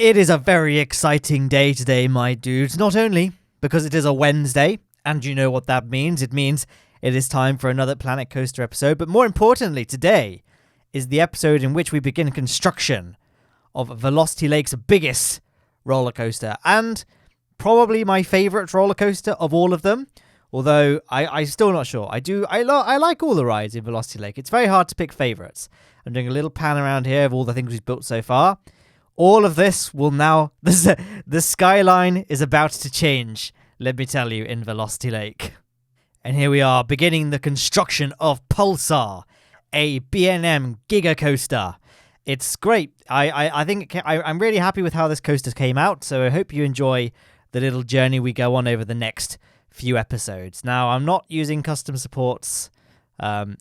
It is a very exciting day today, my dudes. Not only because it is a Wednesday, and you know what that means. It means it is time for another Planet Coaster episode. But more importantly, today is the episode in which we begin construction of Velocity Lake's biggest roller coaster, and probably my favourite roller coaster of all of them. Although I'm still not sure. I like all the rides in Velocity Lake. It's very hard to pick favourites. I'm doing a little pan around here of all the things we've built so far. All of this will now... The skyline is about to change, let me tell you, in Velocity Lake. And here we are, beginning the construction of Pulsar, a B&M Giga coaster. It's great. I'm really happy with how this coaster came out, so I hope you enjoy the little journey we go on over the next few episodes. Now, I'm not using custom supports... I'm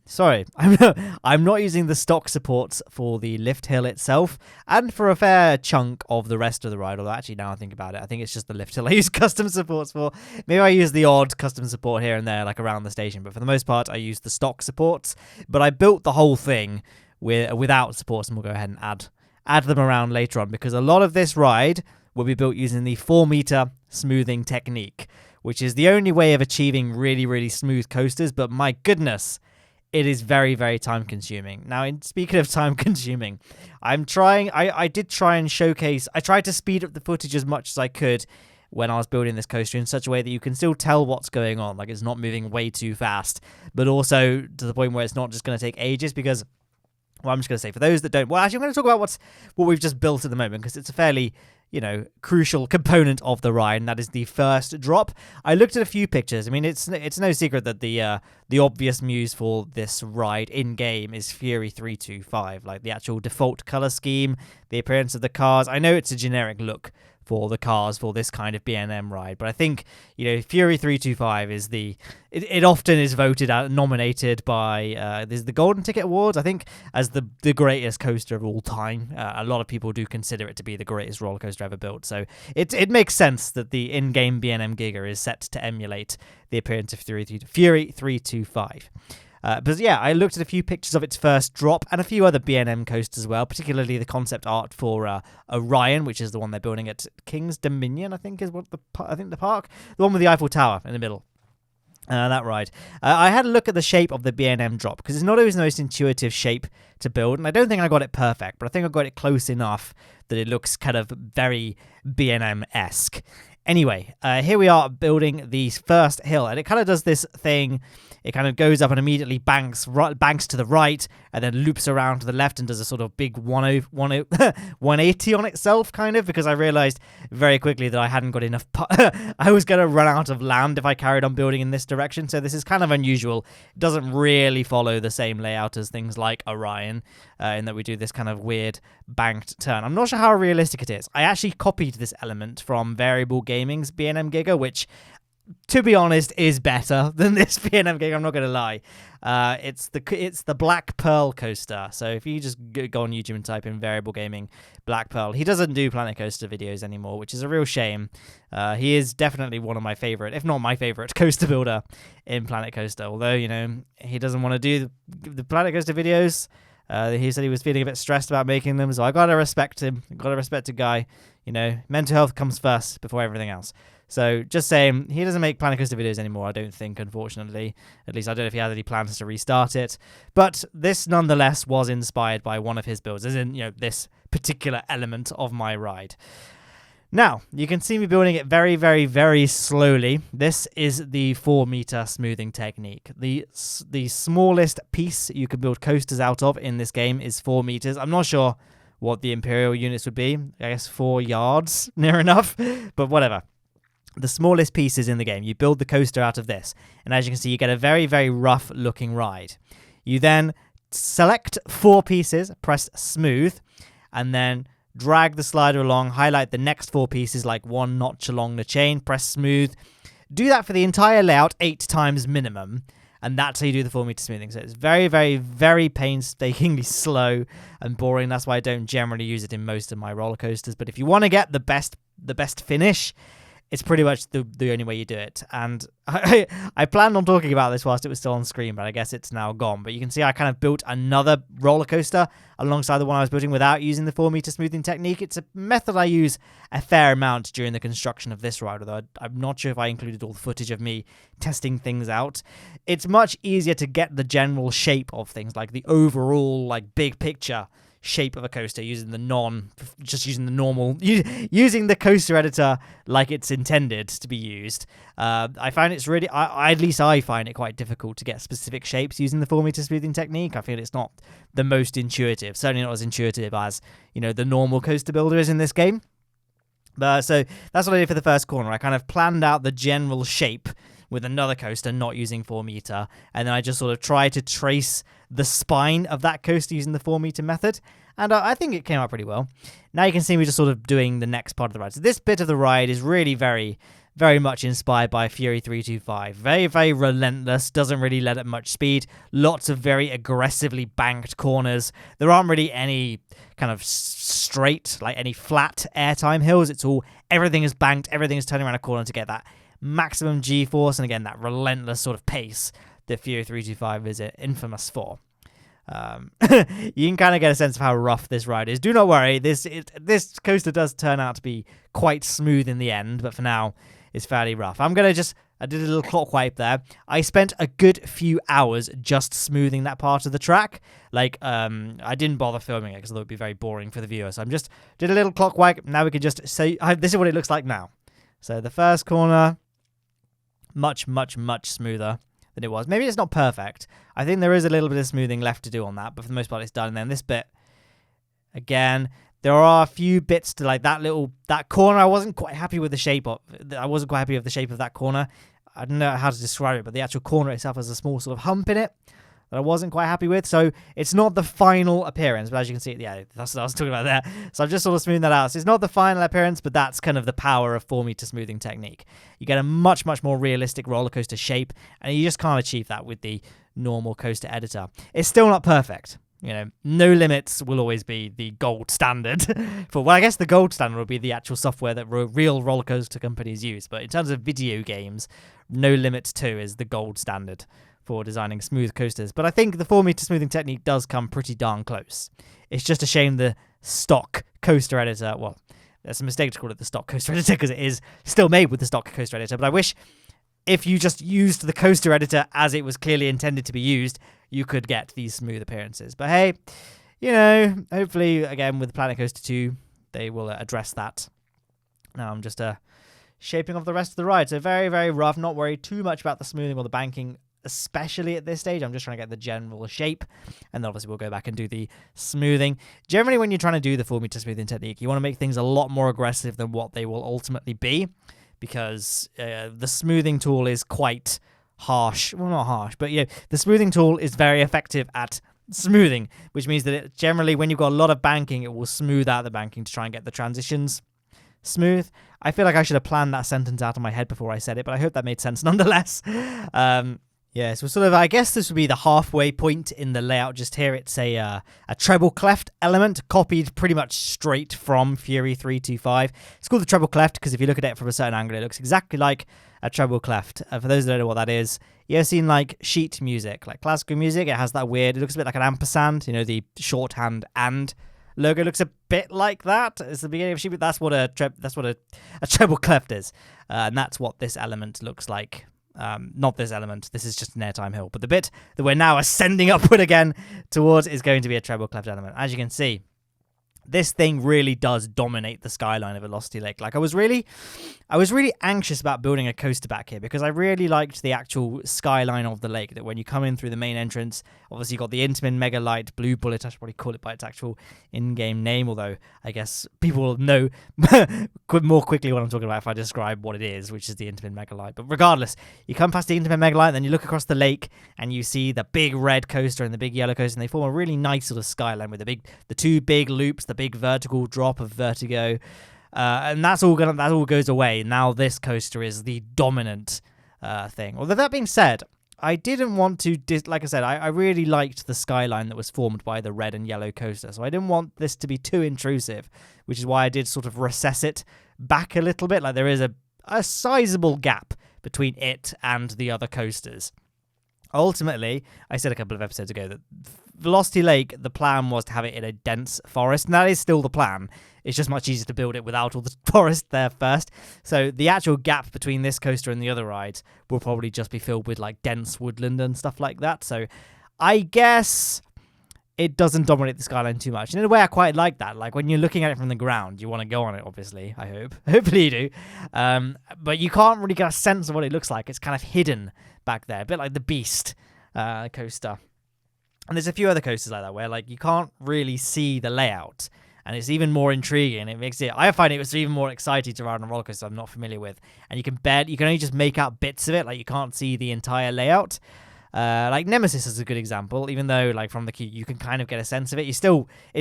not using the stock supports for the lift hill itself, and for a fair chunk of the rest of the ride, although actually now I think about it, I think it's just the lift hill I use custom supports for. Maybe I use the odd custom support here and there, like around the station, but for the most part I use the stock supports. But I built the whole thing without supports, and we'll go ahead and add them around later on, because a lot of this ride will be built using the 4-meter smoothing technique, which is the only way of achieving really, really smooth coasters. But my goodness, it is very, very time-consuming. Now, speaking of time-consuming, I did try and showcase... I tried to speed up the footage as much as I could when I was building this coaster in such a way that you can still tell what's going on. Like, it's not moving way too fast, but also to the point where it's not just going to take ages, because... Well, I'm just going to say, for those that don't... Well, actually, I'm going to talk about what we've just built at the moment, because it's a fairly... crucial component of the ride, and that is the first drop. I looked at a few pictures. I mean, it's no secret that the obvious muse for this ride in game is Fury 325, like the actual default color scheme, the appearance of the cars. I know it's a generic look for the cars for this kind of B&M ride, but I think Fury 325 is it often is voted out, nominated by there's the Golden Ticket Awards, I think, as the greatest coaster of all time. A lot of people do consider it to be the greatest roller coaster ever built, so it makes sense that the in-game B&M Giga is set to emulate the appearance of Fury 325. But yeah, I looked at a few pictures of its first drop and a few other B&M coasters as well, particularly the concept art for Orion, which is the one they're building at King's Dominion, I think is the park, the one with the Eiffel Tower in the middle. That ride. I had a look at the shape of the B&M drop, because it's not always the most intuitive shape to build, and I don't think I got it perfect, but I think I got it close enough that it looks kind of very B&M-esque. Anyway, here we are building the first hill, and it kind of does this thing. It kind of goes up and immediately banks to the right, and then loops around to the left and does a sort of big 180 on itself, kind of, because I realized very quickly that I hadn't got enough... I was going to run out of land if I carried on building in this direction, so this is kind of unusual. It doesn't really follow the same layout as things like Orion, in that we do this kind of weird banked turn. I'm not sure how realistic it is. I actually copied this element from Variable Gaming's B&M Giga, which... to be honest, is better than this B&M Giga, I'm not going to lie. It's the Black Pearl coaster. So if you just go on YouTube and type in Variable Gaming Black Pearl, he doesn't do Planet Coaster videos anymore, which is a real shame. He is definitely one of my favorite, if not my favorite, coaster builder in Planet Coaster. Although, he doesn't want to do the Planet Coaster videos. He said he was feeling a bit stressed about making them, so I gotta respect him. Gotta respect a guy. Mental health comes first before everything else. So, just saying, he doesn't make Planet Coaster videos anymore, I don't think, unfortunately. At least I don't know if he has any plans to restart it. But this, nonetheless, was inspired by one of his builds, as in, this particular element of my ride. Now, you can see me building it very, very, very slowly. This is the 4-meter smoothing technique. The smallest piece you can build coasters out of in this game is 4 meters. I'm not sure what the Imperial units would be. I guess 4 yards, near enough, but whatever. The smallest pieces in the game, you build the coaster out of this. And as you can see, you get a very, very rough looking ride. You then select 4 pieces, press smooth, and then drag the slider along, highlight the next 4 pieces like 1 notch along the chain, press smooth. Do that for the entire layout 8 times minimum, and that's how you do the 4-meter smoothing. So it's very, very, very painstakingly slow and boring. That's why I don't generally use it in most of my roller coasters. But if you want to get the best finish, it's pretty much the only way you do it. And I planned on talking about this whilst it was still on screen, but I guess it's now gone. But you can see I kind of built another roller coaster alongside the one I was building without using the 4-meter smoothing technique. It's a method I use a fair amount during the construction of this ride, although I'm not sure if I included all the footage of me testing things out. It's much easier to get the general shape of things, like the overall, like, big picture shape of a coaster using the using the coaster editor like it's intended to be used. I find it's really, at least I find it quite difficult to get specific shapes using the 4-meter smoothing technique. I feel it's not the most intuitive, certainly not as intuitive as, the normal coaster builder is in this game. So that's what I did for the first corner. I kind of planned out the general shape with another coaster, not using 4-meter, and then I just sort of tried to trace the spine of that coaster using the 4-meter method, and I think it came out pretty well. Now you can see me just sort of doing the next part of the ride. So this bit of the ride is really very, very much inspired by Fury 325. Very, very relentless, doesn't really let up much speed, lots of very aggressively banked corners. There aren't really any kind of straight, like any flat airtime hills. Everything is banked, everything is turning around a corner to get that maximum G-force, and again, that relentless sort of pace that Fury 325 is infamous for. You can kind of get a sense of how rough this ride is. Do not worry, this coaster does turn out to be quite smooth in the end, but for now, it's fairly rough. I did a little clock wipe there. I spent a good few hours just smoothing that part of the track. I didn't bother filming it because it would be very boring for the viewer, so did a little clock wipe. Now we can just say, this is what it looks like now. So the first corner, much, much, much smoother than it was. Maybe it's not perfect. I think there is a little bit of smoothing left to do on that, but for the most part it's done. And then this bit, again, there are a few bits to that corner. I wasn't quite happy with the shape of. I wasn't quite happy with the shape of that corner. I don't know how to describe it, but the actual corner itself has a small sort of hump in it that I wasn't quite happy with. So it's not the final appearance, but as you can see, yeah, that's what I was talking about there. So I've just sort of smoothed that out. So it's not the final appearance, but that's kind of the power of 4-meter smoothing technique. You get a much, much more realistic roller coaster shape, and you just can't achieve that with the normal coaster editor. It's still not perfect. No Limits will always be the gold standard I guess the gold standard will be the actual software that real roller coaster companies use. But in terms of video games, No Limits 2 is the gold standard for designing smooth coasters. But I think the 4-meter smoothing technique does come pretty darn close. It's just a shame the stock coaster editor, well, there's a mistake to call it the stock coaster editor because it is still made with the stock coaster editor, but I wish if you just used the coaster editor as it was clearly intended to be used, you could get these smooth appearances. But hey, hopefully, again, with Planet Coaster 2, they will address that. Now I'm just shaping off the rest of the ride. So very, very rough. Not worried too much about the smoothing or the banking, especially at this stage. I'm just trying to get the general shape, and then obviously we'll go back and do the smoothing. Generally, when you're trying to do the 4-meter smoothing technique, you want to make things a lot more aggressive than what they will ultimately be, because the smoothing tool is quite harsh. Well, not harsh, but the smoothing tool is very effective at smoothing, which means that it generally, when you've got a lot of banking, it will smooth out the banking to try and get the transitions smooth. I feel like I should have planned that sentence out of my head before I said it, but I hope that made sense nonetheless. Yeah, so sort of, I guess this would be the halfway point in the layout just here. It's a treble cleft element copied pretty much straight from Fury 325. It's called the treble cleft because if you look at it from a certain angle, it looks exactly like a treble cleft. For those that don't know what that is, you ever seen like sheet music, like classical music? It has that weird, it looks a bit like an ampersand, the shorthand and logo looks a bit like that. It's the beginning of sheet, but that's what a treble cleft is. And that's what this element looks like. Not this element, this is just an airtime hill, but the bit that we're now ascending upward again towards is going to be a treble cleft element. As you can see, this thing really does dominate the skyline of Velocity Lake. Like I was really anxious about building a coaster back here because I really liked the actual skyline of the lake, that when you come in through the main entrance, obviously you've got the Intamin Mega Light Blue Bullet. I should probably call it by its actual in-game name, although I guess people will know more quickly what I'm talking about if I describe what it is, which is the Intamin Mega Light. But regardless, you come past the Intamin Mega Light, then you look across the lake and you see the big red coaster and the big yellow coaster, and they form a really nice sort of skyline with the two big loops, the big vertical drop of vertigo, and that all goes away. Now this coaster is the dominant thing. Although that being said, I didn't want to, like I said, I really liked the skyline that was formed by the red and yellow coaster, so I didn't want this to be too intrusive, which is why I did sort of recess it back a little bit. Like there is a a sizable gap between it and the other coasters. Ultimately, I said a couple of episodes ago that Velocity Lake, the plan was to have it in a dense forest, and that is still the plan. It's just much easier to build it without all the forest there first. So the actual gap between this coaster and the other rides will probably just be filled with like dense woodland and stuff like that. So I guess it doesn't dominate the skyline too much. And in a way, I quite like that. Like when you're looking at it from the ground, you want to go on it, obviously, I hope. Hopefully you do. But you can't really get a sense of what it looks like. It's kind of hidden back there, a bit like the Beast coaster. And there's a few other coasters like that where like you can't really see the layout. And it's even more intriguing. It makes it. I find it was even more exciting to ride on a roller coaster I'm not familiar with. And you can only just make out bits of it. Like you can't see the entire layout. Like Nemesis is a good example. Even though like from the queue you can kind of get a sense of it, it's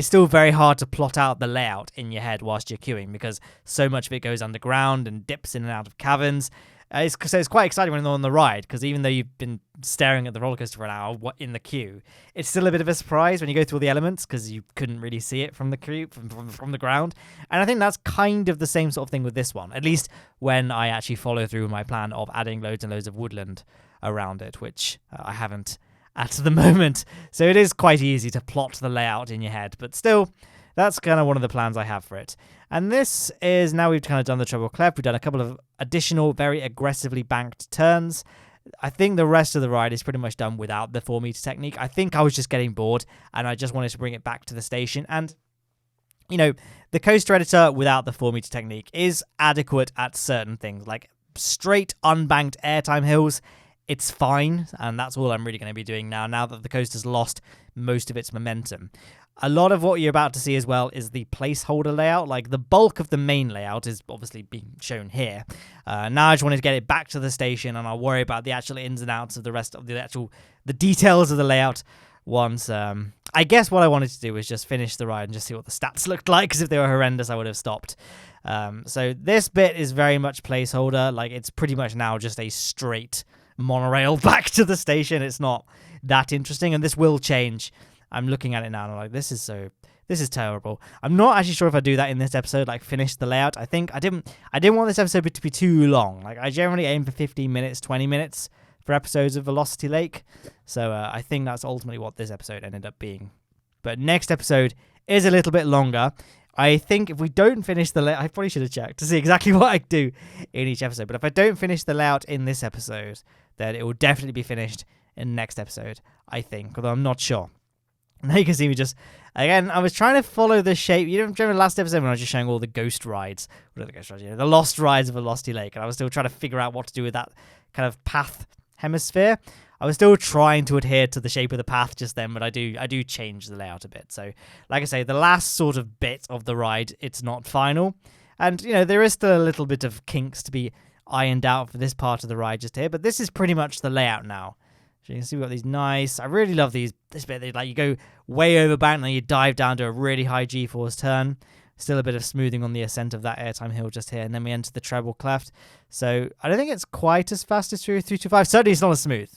still very hard to plot out the layout in your head whilst you're queuing because so much of it goes underground and dips in and out of caverns. It's quite exciting when they're on the ride because even though you've been staring at the roller coaster for an hour in the queue, it's still a bit of a surprise when you go through all the elements because you couldn't really see it from the queue, from the ground. And I think that's kind of the same sort of thing with this one, at least when I actually follow through my plan of adding loads and loads of woodland around it, which I haven't at the moment. So it is quite easy to plot the layout in your head, but still, that's kind of one of the plans I have for it. And this is, now we've kind of done the treble clef, we've done a couple of additional very aggressively banked turns. I think the rest of the ride is pretty much done without the 4-meter technique. I think I was just getting bored and I just wanted to bring it back to the station. And, you know, the coaster editor without the 4-meter technique is adequate at certain things, like straight unbanked airtime hills. It's fine, and that's all I'm really going to be doing now that the coaster's lost most of its momentum. A lot of what you're about to see as well is the placeholder layout. Like the bulk of the main layout is obviously being shown here. Now I just wanted to get it back to the station, and I'll worry about the actual ins and outs of the rest of the details of the layout once. I guess what I wanted to do was just finish the ride and just see what the stats looked like, because if they were horrendous, I would have stopped. So this bit is very much placeholder. Like it's pretty much now just a straight monorail back to the station. It's not that interesting, and this will change. I'm looking at it now and I'm like, this is terrible. I'm not actually sure if I do that in this episode, like finish the layout. I think I didn't want this episode to be too long. Like I generally aim for 15 minutes, 20 minutes for episodes of Velocity Lake. So I think that's ultimately what this episode ended up being. But next episode is a little bit longer. I think if we don't finish the layout, I probably should have checked to see exactly what I do in each episode. But if I don't finish the layout in this episode, then it will definitely be finished in the next episode, I think, although I'm not sure. Now you can see me just, again, I was trying to follow the shape. You remember the last episode when I was just showing all the ghost rides? What are the ghost rides? The lost rides of Velocity Lake. And I was still trying to figure out what to do with that kind of path hemisphere. I was still trying to adhere to the shape of the path just then, but I do change the layout a bit. So, like I say, the last sort of bit of the ride, it's not final. And, you know, there is still a little bit of kinks to be ironed out for this part of the ride just here. But this is pretty much the layout now. So you can see we've got these nice, I really love this bit, like you go way over bank and then you dive down to a really high G-force turn. Still a bit of smoothing on the ascent of that airtime hill just here, and then we enter the treble cleft. So I don't think it's quite as fast as 325. Certainly it's not as smooth.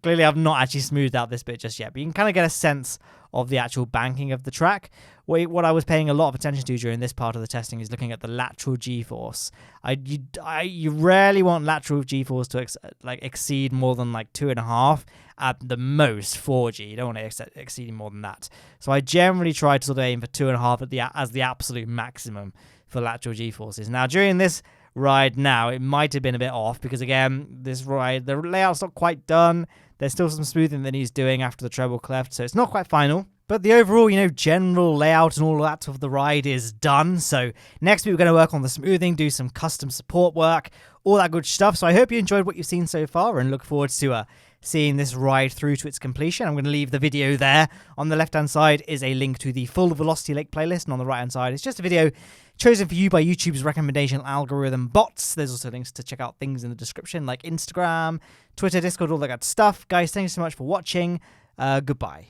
Clearly I've not actually smoothed out this bit just yet, but you can kind of get a sense of the actual banking of the track. What I was paying a lot of attention to during this part of the testing is looking at the lateral G-force. You rarely want lateral G-force to exceed more than like 2.5, at the most 4G. You don't want to exceed more than that. So I generally try to sort of aim for 2.5 as the absolute maximum for lateral G-forces. Now during this ride now, it might have been a bit off because again, this ride, the layout's not quite done. There's still some smoothing that he's doing after the treble cleft, so it's not quite final. But the overall, general layout and all that of the ride is done. So next week we're going to work on the smoothing, do some custom support work, all that good stuff. So I hope you enjoyed what you've seen so far and look forward to seeing this ride through to its completion. I'm going to leave the video there. On the left-hand side is a link to the full Velocity Lake playlist, and on the right-hand side is just a video chosen for you by YouTube's recommendation algorithm bots. There's also links to check out things in the description like Instagram, Twitter, Discord, all that good stuff. Guys, thank you so much for watching. Goodbye.